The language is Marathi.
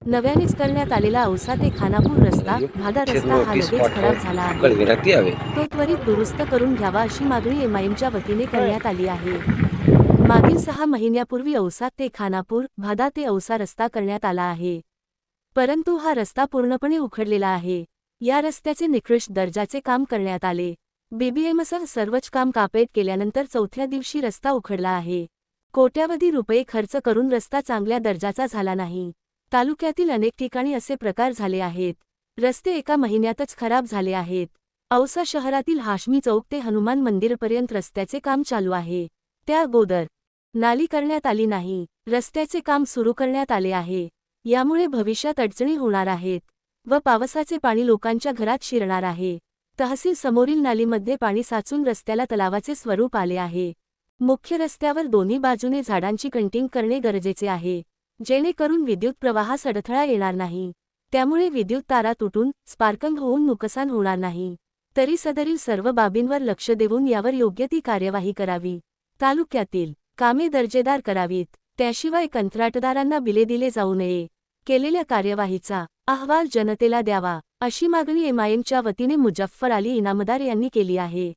नव्यानेच करण्यात आलेला औसा ते खानापूर रस्ता भादा रस्ता हा लगेच खराब झाला आहे। तो त्वरित दुरुस्त करून घ्यावा अशी मागणी एमआयएमच्या वतीने करण्यात आली आहे। मागील 6 महिन्यापूर्वी औसा ते खानापूर भादा ते औसा रस्ता करण्यात आला आहे, परंतु हा रस्ता पूर्णपणे उखडलेला आहे। या रस्त्याचे निकृष्ट दर्जाचे काम करण्यात आले। बीबीएमसह सर्वच काम कापेट केल्यानंतर चौथ्या दिवशी रस्ता उखडला आहे। कोट्यावधी रुपये खर्च करून रस्ता चांगल्या दर्जाचा झाला नाही। तालुक्यातील अनेक ठिकाणी असे प्रकार झाले आहेत। रस्ते एका महिन्यातच खराब झाले आहेत। औसा शहरातील हाशमी चौक ते हनुमान मंदिरपर्यंत रस्त्याचे काम चालू आहे। त्या अगोदर नाली करण्यात आली नाही। रस्त्याचे काम सुरू करण्यात आले आहे। यामुळे भविष्यात अडचणी होणार आहेत व पावसाचे पाणी लोकांच्या घरात शिरणार आहे। तहसील समोरील नालीमध्ये पाणी साचून रस्त्याला तलावाचे स्वरूप आले आहे। मुख्य रस्त्यावर दोन्ही बाजूने झाडांची कटिंग करणे गरजेचे आहे, जेणेकरून विद्युत प्रवाहास अडथळा येणार नाही। त्यामुळे विद्युत तारा तुटून स्पार्किंग होऊन नुकसान होणार नाही। तरी सदरील सर्व बाबींवर लक्ष देऊन यावर योग्य ती कार्यवाही करावी। तालुक्यातील कामे दर्जेदार करावीत, त्याशिवाय कंत्राटदारांना बिले दिले जाऊ नये। केलेल्या कार्यवाहीचा अहवाल जनतेला द्यावा अशी मागणी एमआयएमच्या वतीने मुजफ्फर अली इनामदार यांनी केली आहे।